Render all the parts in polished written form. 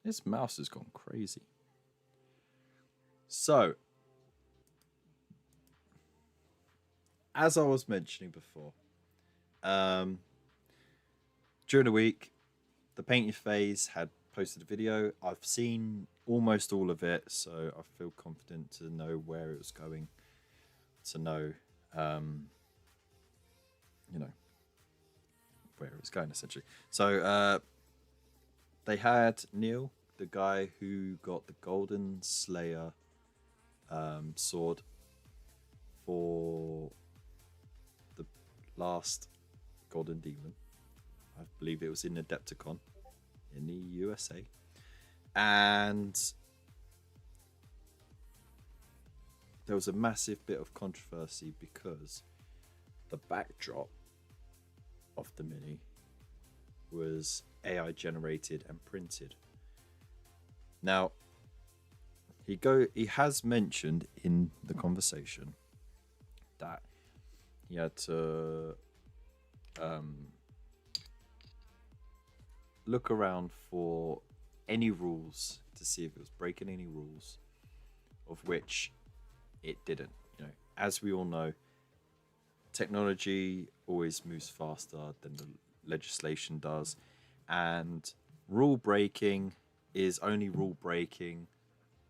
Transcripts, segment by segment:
This mouse has gone crazy. So, as I was mentioning before, um, during the week, the Paint Your Phase had posted a video. I've seen almost all of it, so I feel confident to know where it was going, to know, um, you know, where it was going essentially. So they had Neil, the guy who got the Golden Slayer sword for the last Golden Demon. I believe it was in Adepticon in the USA. And there was a massive bit of controversy because the backdrop of the mini was AI generated and printed. Now, he has mentioned in the conversation that he had to look around for any rules to see if it was breaking any rules, of which it didn't. You know, as we all know, technology always moves faster than the legislation does, and rule breaking is only rule breaking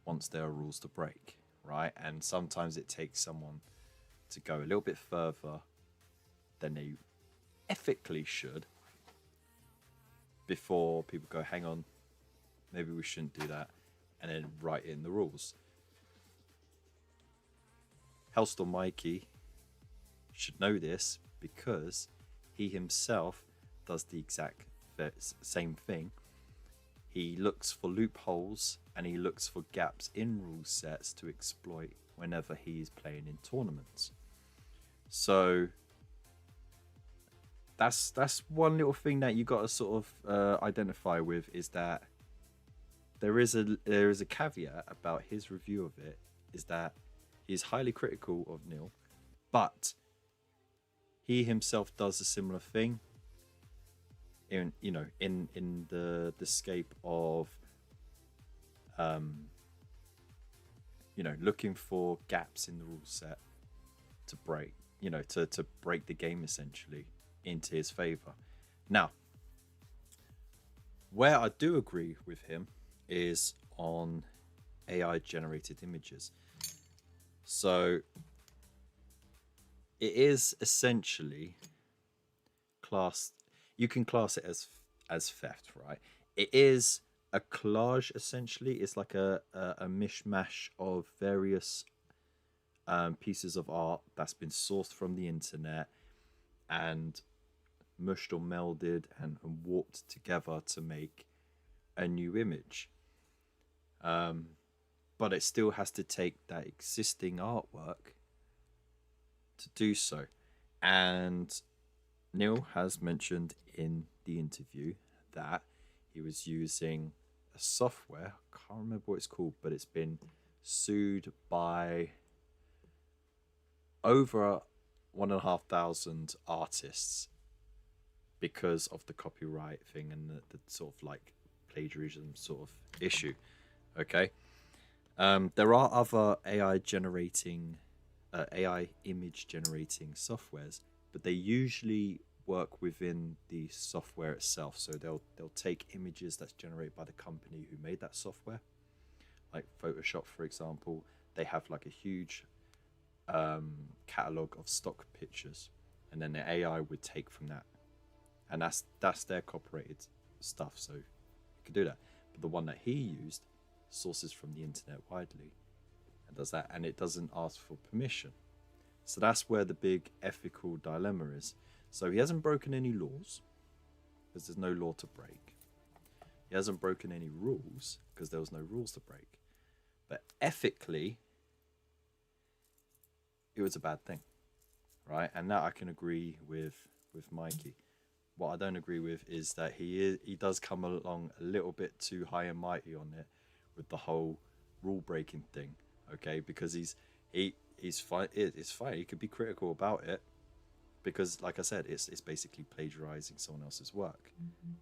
once there are rules to break, right? And sometimes it takes someone to go a little bit further than they ethically should before people go, hang on, maybe we shouldn't do that, and then write in the rules. Hellstorm Mikey should know this because he himself does the exact same thing. He looks for loopholes and he looks for gaps in rule sets to exploit whenever he's playing in tournaments. So that's one little thing that you got to sort of identify with, is that there is a caveat about his review of it, is that he's highly critical of Neil, but he himself does a similar thing in the scape of looking for gaps in the rule set to break, to break the game essentially into his favor. Now, where I do agree with him is on AI generated images. So it is essentially classed, you can class it as theft, right? It is a collage essentially. It's like a mishmash of various pieces of art that's been sourced from the internet and mushed or melded and warped together to make a new image. But it still has to take that existing artwork to do so. And Neil has mentioned in the interview that he was using a software, I can't remember what it's called, but it's been sued by over 1,500 artists because of the copyright thing and the sort of like plagiarism sort of issue. Okay. There are other AI image generating softwares, but they usually work within the software itself. So they'll take images that's generated by the company who made that software, like Photoshop, for example. They have like a huge catalog of stock pictures, and then the AI would take from that, and that's their copyrighted stuff. So you could do that. But the one that he used sources from the internet widely and does that, and it doesn't ask for permission. So that's where the big ethical dilemma is. So he hasn't broken any laws because there's no law to break. He hasn't broken any rules because there was no rules to break. But ethically, it was a bad thing, right? And that I can agree with Mikey. What I don't agree with is that he does come along a little bit too high and mighty on it with the whole rule breaking thing, okay? Because he's fine. It's fine. He could be critical about it because, like I said, it's basically plagiarizing someone else's work. Mm-hmm.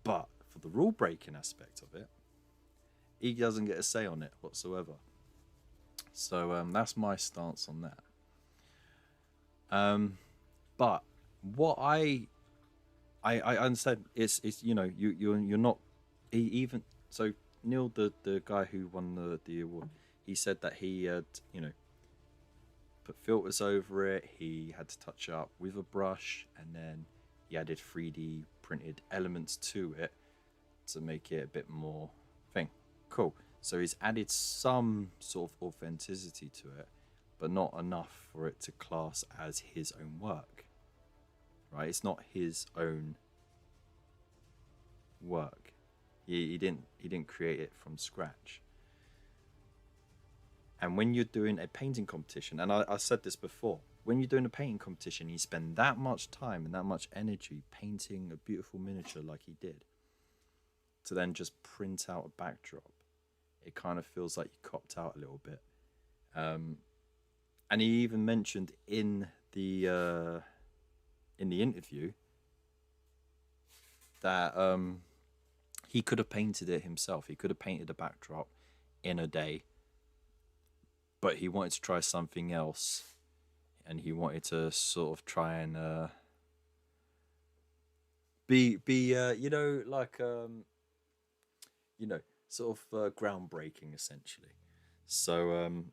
But for the rule breaking aspect of it, he doesn't get a say on it whatsoever. So that's my stance on that. But what I understand, it's you're not even so. Neil, the guy who won the award, he said that he had put filters over it. He had to touch up with a brush, and then he added 3D printed elements to it to make it a bit more thing. Cool. So he's added some sort of authenticity to it, but not enough for it to class as his own work. Right? It's not his own work. He didn't create it from scratch. And when you're doing a painting competition, and I said this before, when you're doing a painting competition, you spend that much time and that much energy painting a beautiful miniature like he did, to then just print out a backdrop. It kind of feels like you copped out a little bit. And he even mentioned in the interview that he could have painted it himself. He could have painted a backdrop in a day, but he wanted to try something else, and he wanted to sort of try and be sort of groundbreaking, essentially. So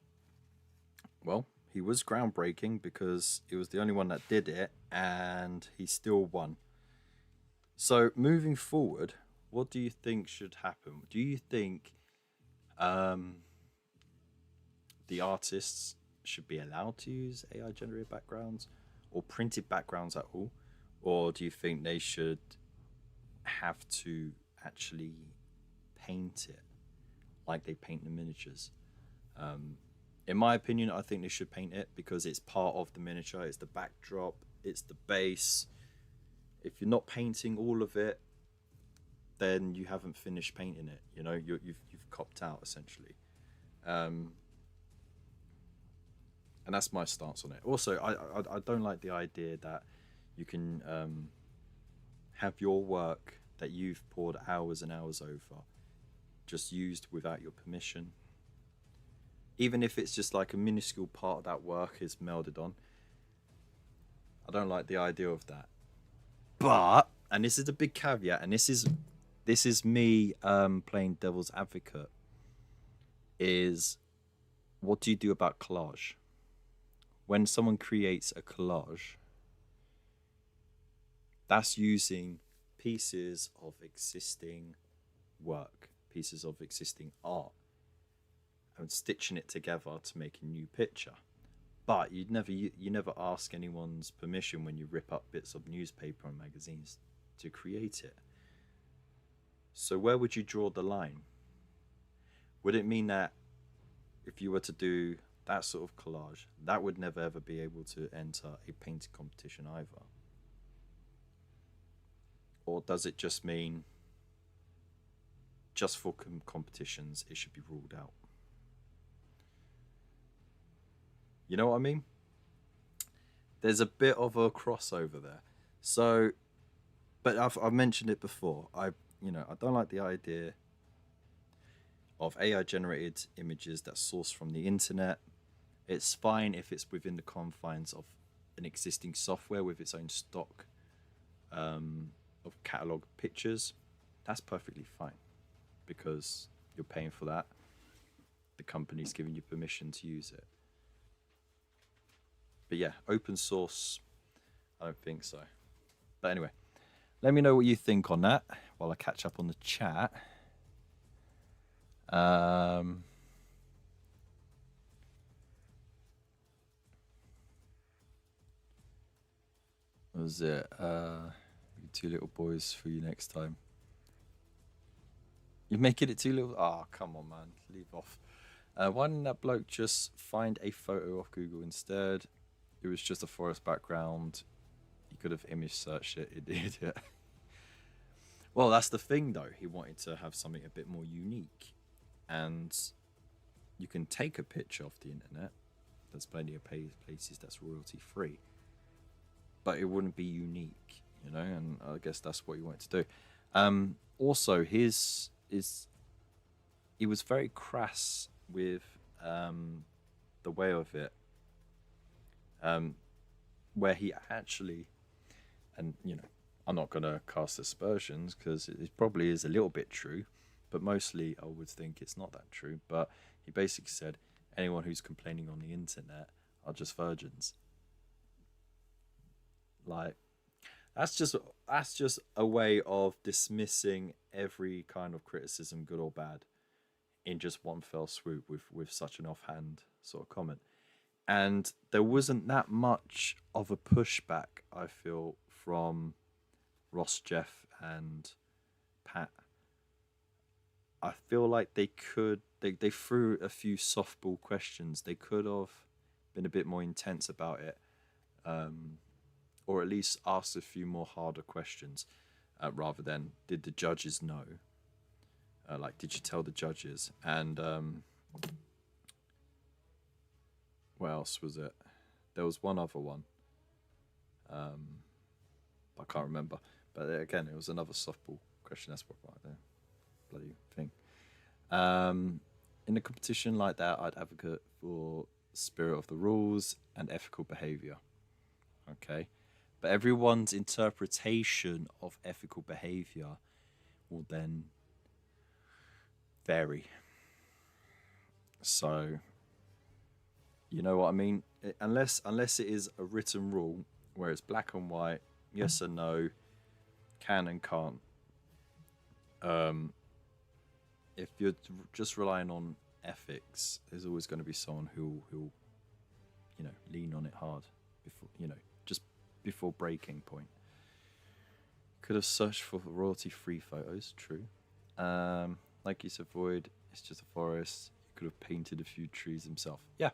well, he was groundbreaking because he was the only one that did it, and he still won. So moving forward, what do you think should happen? Do you think the artists should be allowed to use AI generated backgrounds or printed backgrounds at all? Or do you think they should have to actually paint it like they paint the miniatures? In my opinion, I think they should paint it because it's part of the miniature. It's the backdrop, it's the base. If you're not painting all of it, then you haven't finished painting it. You've copped out, essentially. And that's my stance on it. Also, I don't like the idea that you can have your work that you've poured hours and hours over just used without your permission. Even if it's just like a minuscule part of that work is melded on. I don't like the idea of that. But, and this is a big caveat, and this is me playing devil's advocate, is what do you do about collage? When someone creates a collage, that's using pieces of existing work, pieces of existing art, and stitching it together to make a new picture. But you never ask anyone's permission when you rip up bits of newspaper and magazines to create it. So where would you draw the line? Would it mean that if you were to do that sort of collage, that would never ever be able to enter a painting competition either? Or does it just mean just for competitions it should be ruled out? You know what I mean? There's a bit of a crossover there. So, but I've mentioned it before. I don't like the idea of AI generated images that's sourced from the internet. It's fine if it's within the confines of an existing software with its own stock of catalog pictures. That's perfectly fine because you're paying for that. The company's giving you permission to use it. But yeah, open source, I don't think so. But anyway, let me know what you think on that while I catch up on the chat. What was it? Two little boys for you next time. You're making it too little? Oh, come on, man. Leave off. Why didn't that bloke just find a photo off Google instead? It was just a forest background. He could have image searched it. It did, yeah. Well, that's the thing, though. He wanted to have something a bit more unique. And you can take a picture off the internet. There's plenty of places that's royalty free. But it wouldn't be unique, and I guess that's what he wanted to do. Also, his is he was very crass with the way of it, um, where he actually, and I'm not going to cast aspersions because it probably is a little bit true, but mostly I would think it's not that true. But he basically said anyone who's complaining on the internet are just virgins. Like that's just a way of dismissing every kind of criticism, good or bad, in just one fell swoop with such an offhand sort of comment. And there wasn't that much of a pushback, I feel, from Ross, Jeff, and Pat. I feel like they threw a few softball questions. They could have been a bit more intense about it, um, or at least asked a few more harder questions, rather than did the judges know? Like, did you tell the judges? And what else was it? There was one other one. I can't remember. But again, it was another softball question. That's what right there. Bloody thing. In a competition like that, I'd advocate for spirit of the rules and ethical behavior. Okay. But everyone's interpretation of ethical behavior will then vary. So, you know what I mean? Unless it is a written rule where it's black and white, yes and no, can and can't. If you're just relying on ethics, there's always going to be someone who'll lean on it hard before just before breaking point. Could have searched for royalty-free photos. True. Like you said, Void. It's just a forest. He could have painted a few trees himself. Yeah.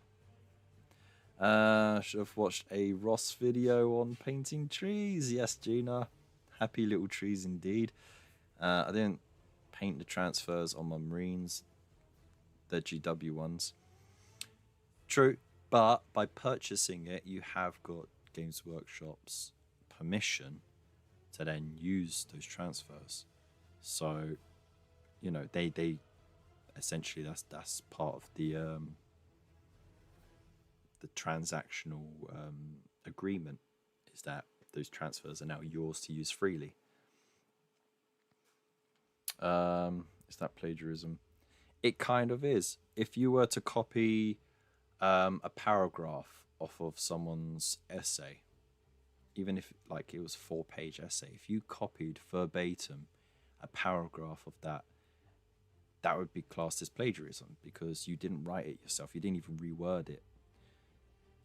Should have watched a Ross video on painting trees. Yes, Gina. Happy little trees indeed. I didn't paint the transfers on my Marines. The GW ones. True, but by purchasing it, you have got Games Workshop's permission to then use those transfers. So, they essentially that's part of the transactional agreement, is that those transfers are now yours to use freely. Is that plagiarism? It kind of is. If you were to copy a paragraph off of someone's essay, even if like it was a 4-page essay, if you copied verbatim a paragraph of that, that would be classed as plagiarism because you didn't write it yourself. You didn't even reword it.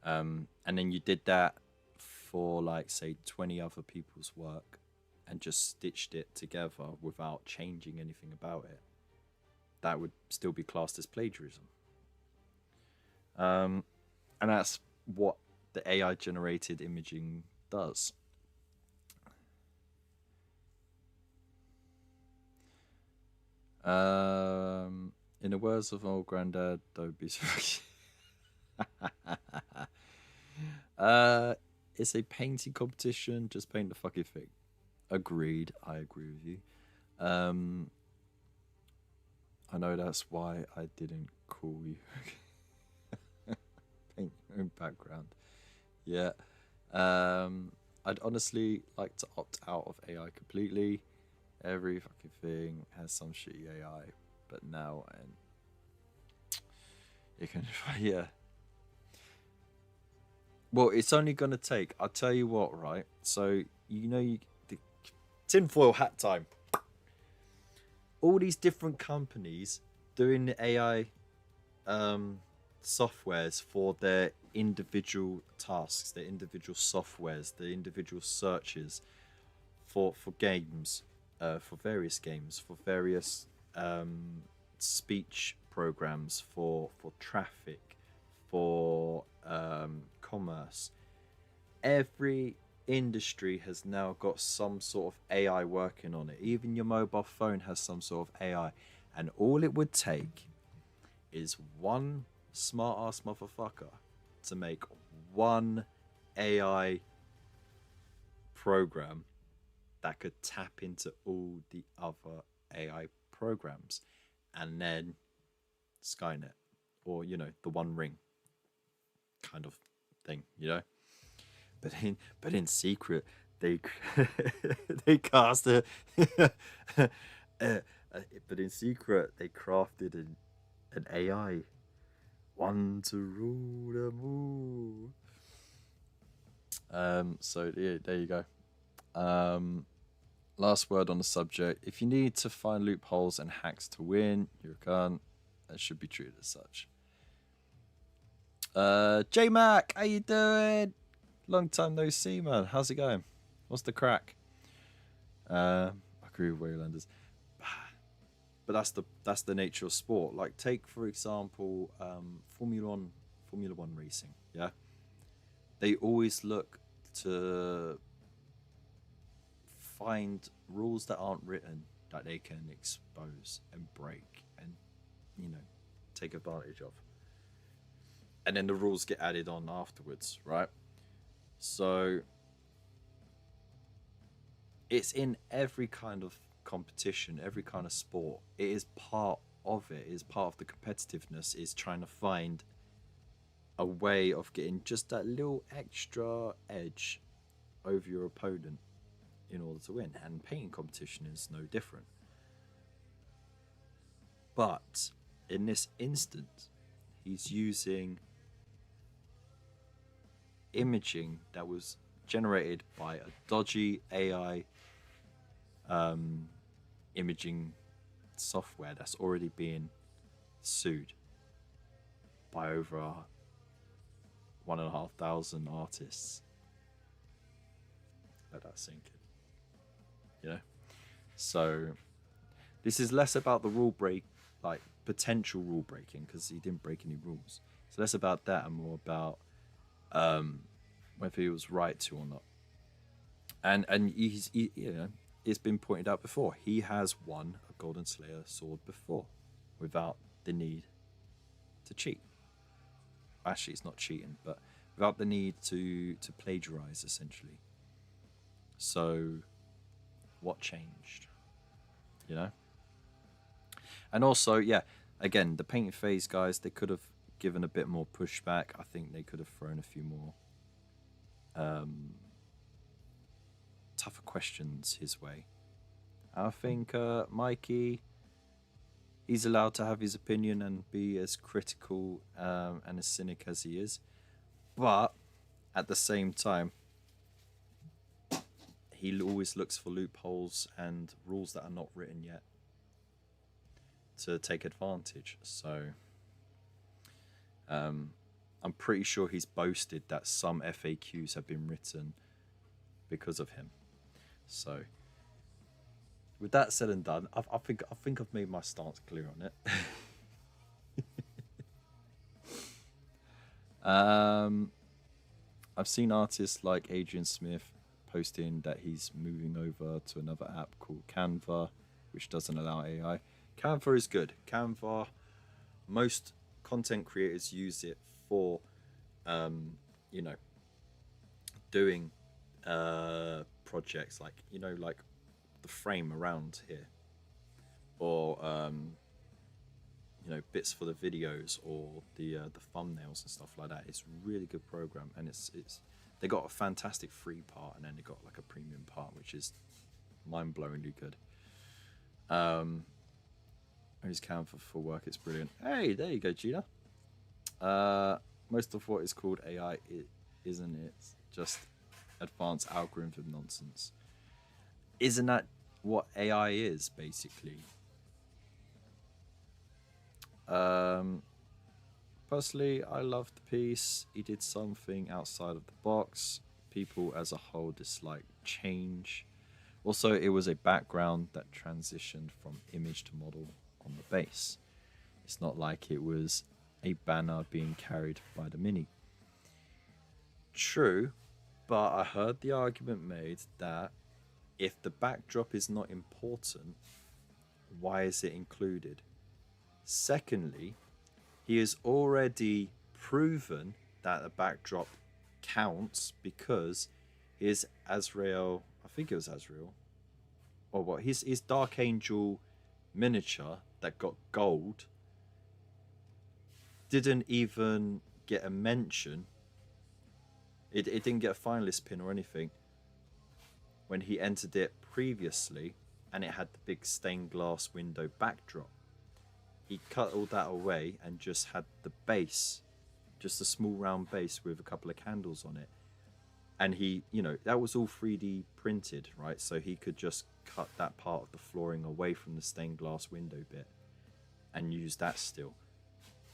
And then you did that for like say 20 other people's work and just stitched it together without changing anything about it. That would still be classed as plagiarism. And that's what the AI generated imaging does. In the words of old granddad, don't be it's a painting competition, just paint the fucking thing. Agreed, I agree with you. I know that's why I didn't call you. Paint your own background. Yeah. I'd honestly like to opt out of AI completely. Every fucking thing has some shitty AI, but now and you can, yeah. Well, it's only gonna take. I'll tell you what, right? So the tinfoil hat time. All these different companies doing the AI softwares for their individual tasks, their individual softwares, the individual searches for games, for various games, for various speech programs, for traffic, for commerce. Every industry has now got some sort of AI working on it. Even your mobile phone has some sort of AI, and all it would take is one smart ass motherfucker to make one AI program that could tap into all the other AI programs, and then Skynet, or the One Ring kind of thing, But in secret, they they cast a, but in secret they crafted an AI, one to rule them all. So yeah, there you go. Last word on the subject: if you need to find loopholes and hacks to win, you're a cunt. That should be treated as such. J Mac, how you doing? Long time no see, man. How's it going? What's the crack? I agree with Waylanders, but that's the nature of sport. Like, take for example, Formula One racing. Yeah, they always look to find rules that aren't written that they can expose and break and take advantage of, and then the rules get added on afterwards, right? So it's in every kind of competition, every kind of sport. It is part of it. It is part of the competitiveness, is trying to find a way of getting just that little extra edge over your opponent in order to win. And painting competition is no different. But in this instance, he's using imaging that was generated by a dodgy AI imaging software that's already being sued by over 1,500 artists. Let that sink in. So this is less about the rule break, like potential rule breaking, because he didn't break any rules. It's less about that and more about whether he was right to or not. And he's it's been pointed out before, he has won a Golden Slayer sword before without the need to cheat. Actually, it's not cheating, but without the need to plagiarize, essentially. So what changed? And also, yeah, again, the painting phase guys, they could have given a bit more pushback. I think they could have thrown a few more tougher questions his way. I think Mikey, he's allowed to have his opinion and be as critical and as cynic as he is, but at the same time, he always looks for loopholes and rules that are not written yet to take advantage. So I'm pretty sure he's boasted that some FAQs have been written because of him. So with that said and done, I think I've made my stance clear on it. I've seen artists like Adrian Smith posting that he's moving over to another app called Canva, which doesn't allow AI. Canva is good. Canva, most content creators use it for, doing projects like like the frame around here, or bits for the videos or the thumbnails and stuff like that. It's a really good program, and it's they got a fantastic free part, and then they got like a premium part, which is mind-blowingly good. Use Canva for work, it's brilliant. Hey, there you go, Gina. Most of what is called AI isn't it just advanced algorithm nonsense? Isn't that what AI is, basically? Personally, I loved the piece. He did something outside of the box. People as a whole dislike change. Also, it was a background that transitioned from image to model on the base. It's not like it was a banner being carried by the Mini. True, but I heard the argument made that if the backdrop is not important, why is it included? Secondly, he has already proven that the backdrop counts because his Azrael, I think it was Azrael, or what, his Dark Angel miniature that got gold didn't even get a mention. It didn't get a finalist pin or anything when he entered it previously, and it had the big stained glass window backdrop. He cut all that away and just had the base, just a small round base with a couple of candles on it. And he, that was all 3D printed, right? So he could just cut that part of the flooring away from the stained glass window bit and use that still.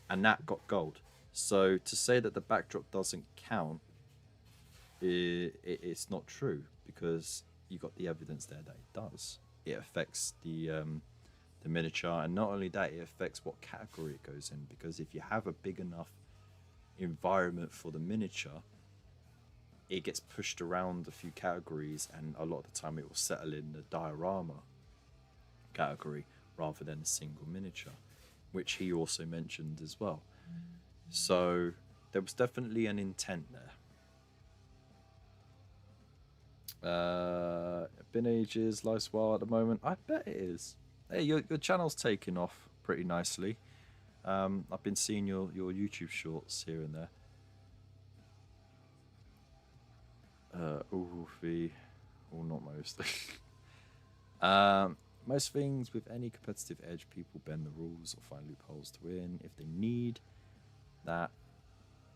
And that got gold. So to say that the backdrop doesn't count, it's not true, because you got the evidence there that it does. It affects the miniature, and not only that, it affects what category it goes in, because if you have a big enough environment for the miniature, it gets pushed around a few categories, and a lot of the time it will settle in the diorama category rather than a single miniature, which he also mentioned as well. So there was definitely an intent there. Been ages, life's wild at the moment. I bet it is. Hey, your channel's taking off pretty nicely. I've been seeing your YouTube shorts here and there. Not most. Most things with any competitive edge, people bend the rules or find loopholes to win if they need that.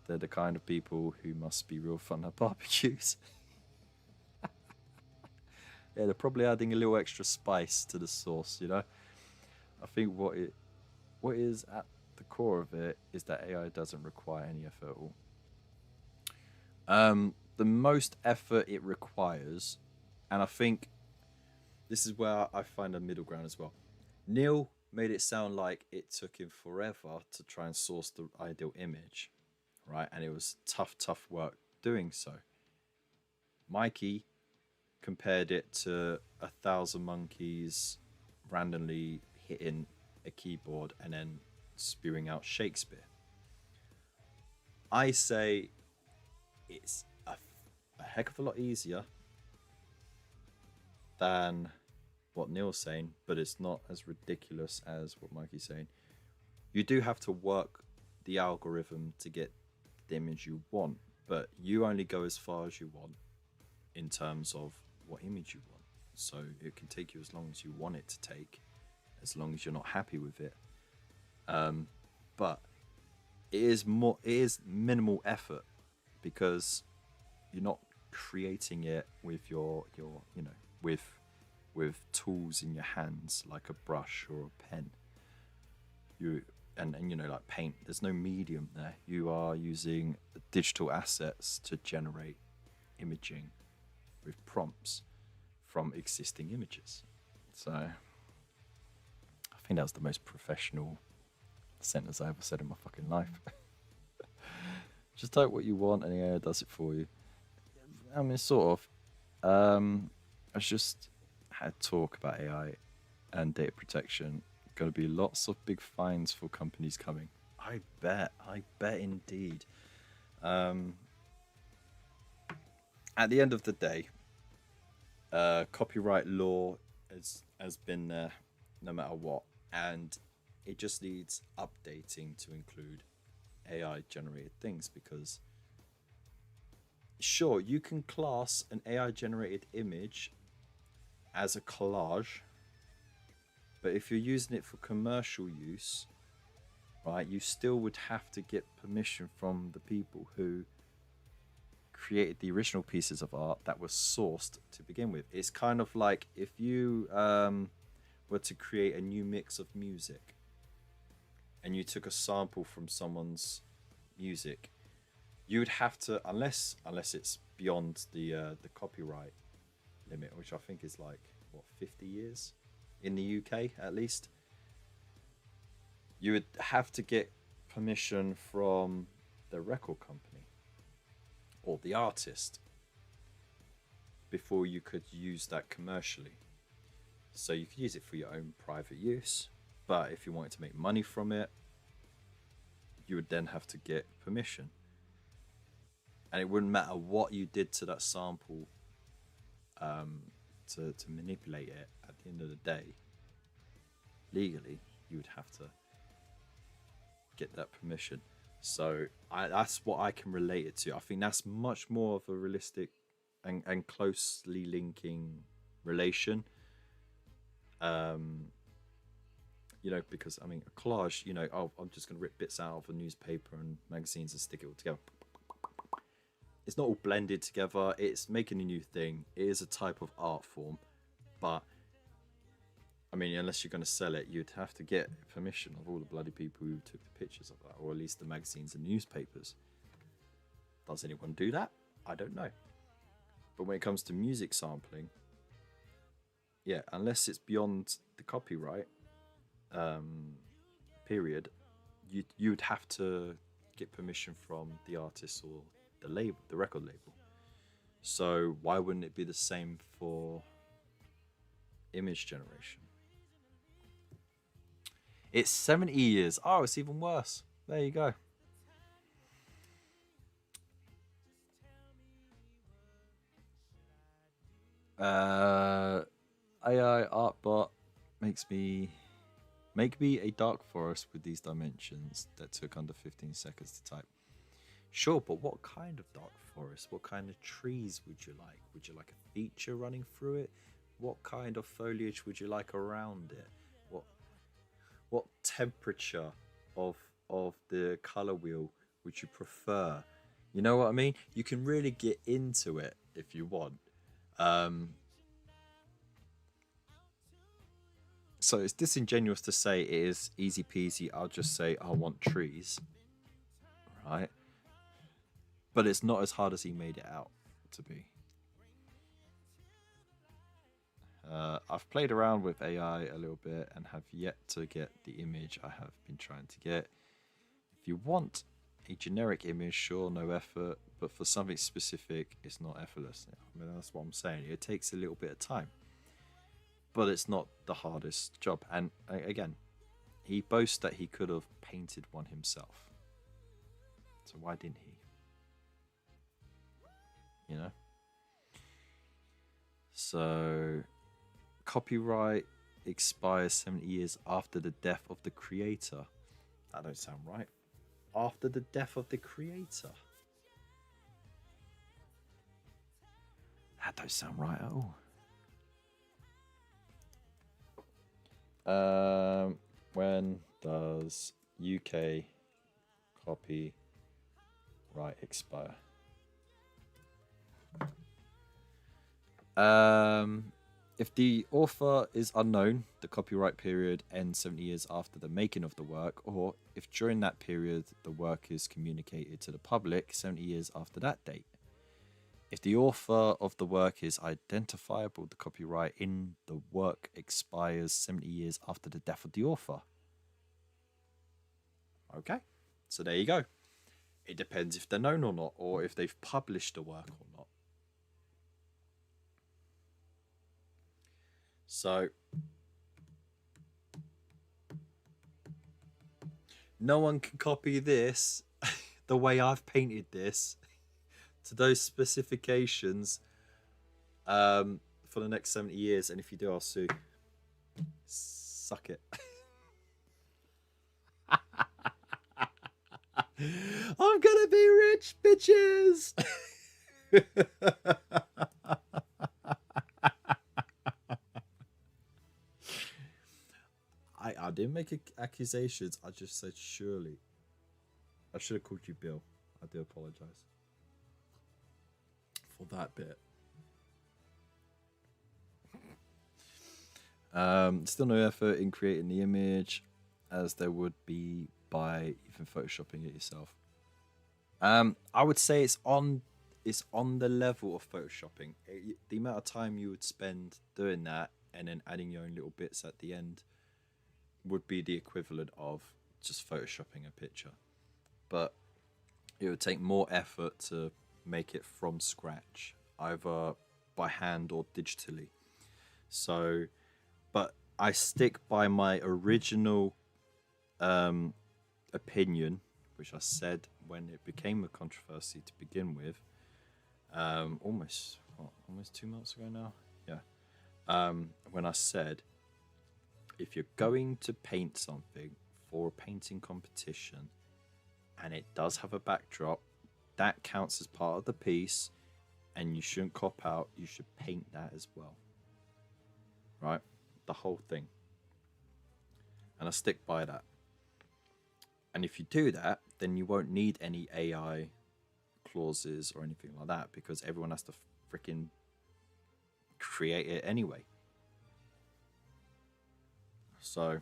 They're the kind of people who must be real fun at barbecues. Yeah, they're probably adding a little extra spice to the sauce, I think what is at the core of it is that AI doesn't require any effort at all. The most effort it requires, and I think this is where I find a middle ground as well. Neil made it sound like it took him forever to try and source the ideal image, right? And it was tough work doing so. Mikey compared it to 1,000 monkeys randomly hitting a keyboard and then spewing out Shakespeare. I say it's a heck of a lot easier than what Neil's saying, but it's not as ridiculous as what Mikey's saying. You do have to work the algorithm to get the image you want, but you only go as far as you want in terms of what image you want. So it can take you as long as you want it to take, as long as you're not happy with it. But it is minimal effort, because you're not creating it with your with tools in your hands like a brush or a pen. And like paint, there's no medium there. You are using digital assets to generate imaging with prompts from existing images. So I think that was the most professional sentence I ever said in my fucking life. Just type what you want and the AI does it for you. I mean, sort of. I just had talk about AI and data protection. Going to be lots of big fines for companies coming. I bet indeed. At the end of the day, copyright law has been there no matter what, and it just needs updating to include AI generated things, because sure, you can class an AI generated image as a collage, but if you're using it for commercial use, right, you still would have to get permission from the people who created the original pieces of art that were sourced to begin with. It's kind of like if you were to create a new mix of music and you took a sample from someone's music, you would have to, unless it's beyond the copyright limit, which I think is like, what, 50 years in the UK at least, you would have to get permission from the record company or the artist before you could use that commercially. So you could use it for your own private use, but if you wanted to make money from it, you would then have to get permission. And it wouldn't matter what you did to that sample to manipulate it at the end of the day, legally, you would have to get that permission. So that's what I can relate it to. I think that's much more of a realistic and closely linking relation. You know, because I mean, a collage, you know, oh, I'm just going to rip bits out of a newspaper and magazines and stick it all together. It's not all blended together. It's making a new thing. It is a type of art form, but I mean, unless you're going to sell it, you'd have to get permission of all the bloody people who took the pictures of that, or at least the magazines and newspapers. Does anyone do that? I don't know. But when it comes to music sampling, yeah, unless it's beyond the copyright period, you'd have to get permission from the artist or the label, the record label. So why wouldn't it be the same for image generation? It's 70 years. Oh, it's even worse. There you go. AI Artbot make me a dark forest with these dimensions that took under 15 seconds to type. Sure, but what kind of dark forest? What kind of trees would you like? Would you like a feature running through it? What kind of foliage would you like around it? What temperature of the color wheel would you prefer? You know what I mean? You can really get into it if you want. So it's disingenuous to say it is easy peasy. I'll just say I want trees, right? But it's not as hard as he made it out to be. I've played around with AI a little bit and have yet to get the image I have been trying to get. If you want a generic image, sure, no effort, but for something specific, it's not effortless. I mean, that's what I'm saying. It takes a little bit of time, but it's not the hardest job. And again, he boasts that he could have painted one himself. So why didn't he? You know? So copyright expires 70 years after the death of the creator. That don't sound right. After the death of the creator. That don't sound right at all. When does UK copyright expire? If the author is unknown, the copyright period ends 70 years after the making of the work, or if during that period the work is communicated to the public, 70 years after that date. If the author of the work is identifiable, the copyright in the work expires 70 years after the death of the author. Okay, so there you go. It depends if they're known or not, or if they've published the work or not. So no one can copy this the way I've painted this to those specifications for the next 70 years. And if you do, I'll sue. Suck it. I'm gonna be rich, bitches. I didn't make accusations. I just said surely. I should have called you Bill. I do apologize for that bit. Still no effort in creating the image as there would be by even photoshopping it yourself. I would say it's on the level of photoshopping. The amount of time you would spend doing that and then adding your own little bits at the end would be the equivalent of just photoshopping a picture, but it would take more effort to make it from scratch, either by hand or digitally. So, but I stick by my original opinion, which I said when it became a controversy to begin with, almost 2 months ago now. Yeah. when I said if you're going to paint something for a painting competition and it does have a backdrop, that counts as part of the piece, and you shouldn't cop out. You should paint that as well, right? The whole thing. And I stick by that. And if you do that, then you won't need any AI clauses or anything like that, because everyone has to freaking create it anyway. So,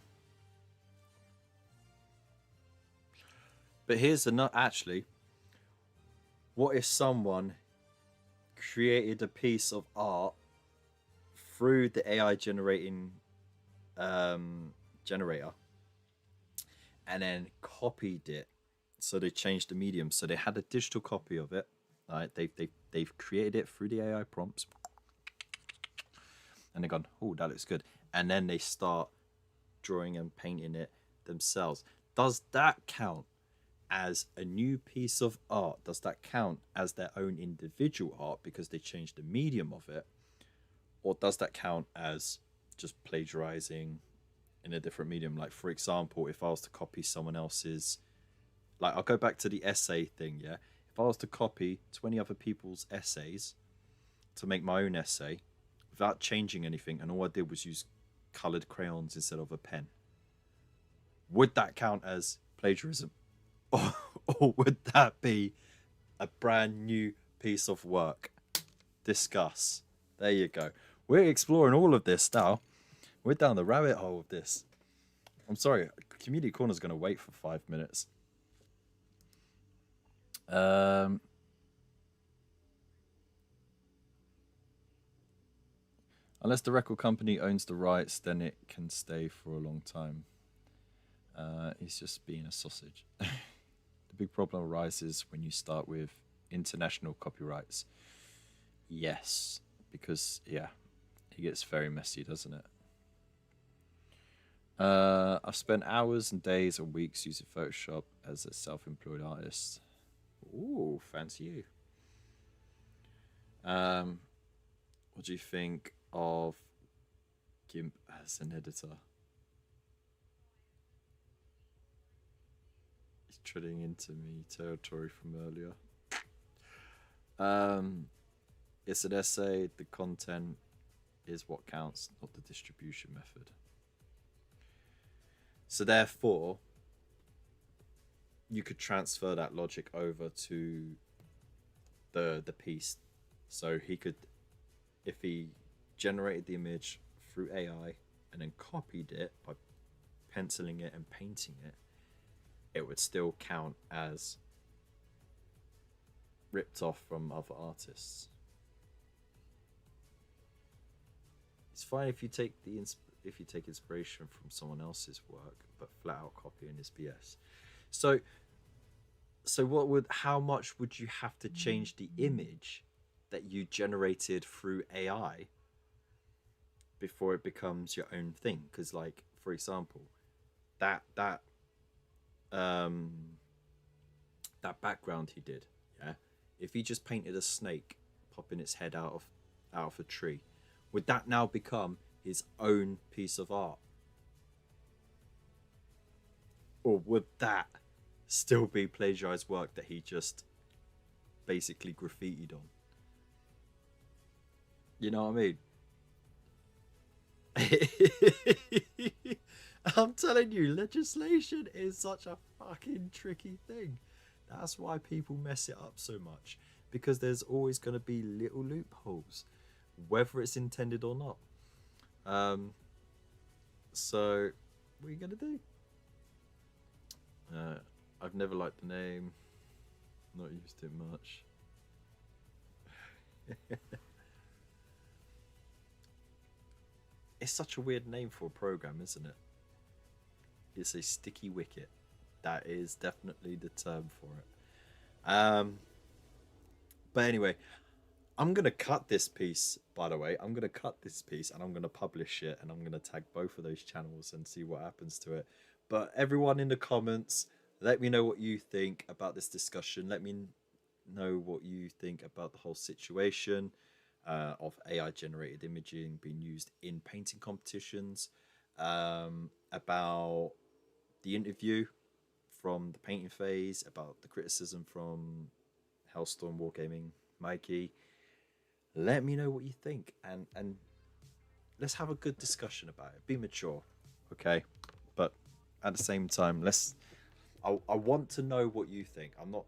but here's another. Actually, what if someone created a piece of art through the AI generating generator, and then copied it? So they changed the medium. So they had a digital copy of it. Right? They've created it through the AI prompts, and they've gone, oh, that looks good. And then they start drawing and painting it themselves. Does that count as a new piece of art? Does that count as their own individual art because they changed the medium of it? Or does that count as just plagiarizing in a different medium? Like, for example, if I was to copy someone else's, like, I'll go back to the essay thing, yeah? If I was to copy 20 other people's essays to make my own essay without changing anything, and all I did was use colored crayons instead of a pen, would that count as plagiarism? Or would that be a brand new piece of work? Discuss. There you go. We're exploring all of this now. We're down the rabbit hole of this. I'm sorry, Community Corner's going to wait for 5 minutes. Unless the record company owns the rights, then it can stay for a long time. It's just being a sausage. The big problem arises when you start with international copyrights. Yes, because, yeah, it gets very messy, doesn't it? I've spent hours and days and weeks using Photoshop as a self-employed artist. Ooh, fancy you. What do you think of GIMP as an editor? He's treading into me territory from earlier. It's an essay. The content is what counts, not the distribution method. So therefore, you could transfer that logic over to the piece. So he could, if he generated the image through AI and then copied it by penciling it and painting it, it would still count as ripped off from other artists. It's fine if you take inspiration from someone else's work, but flat out copying is BS. So how much would you have to change the image that you generated through AI before it becomes your own thing? Because, like, for example, that background he did, yeah, if he just painted a snake popping its head out of a tree, would that now become his own piece of art? Or would that still be plagiarized work that he just basically graffitied on? You know what I mean? I'm telling you, legislation is such a fucking tricky thing. That's why people mess it up so much, because there's always going to be little loopholes, whether it's intended or not. So what are you going to do? I've never liked the name, not used it much. It's such a weird name for a program, isn't it? It's a sticky wicket. That is definitely the term for it. But anyway, I'm going to cut this piece, by the way. I'm going to cut this piece and I'm going to publish it, and I'm going to tag both of those channels and see what happens to it. But everyone in the comments, let me know what you think about this discussion. Let me know what you think about the whole situation. of AI generated imaging being used in painting competitions, about the interview from the painting phase, about the criticism from Hellstorm Wargaming Mikey. Let me know what you think, and let's have a good discussion about it. Be mature, okay? But at the same time, I want to know what you think. I'm not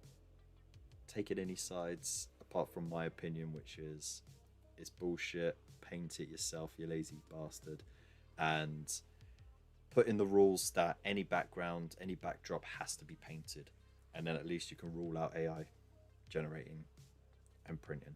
taking any sides apart from my opinion, which is it's bullshit. Paint it yourself, you lazy bastard, and put in the rules that any background, any backdrop has to be painted, and then at least you can rule out AI generating and printing.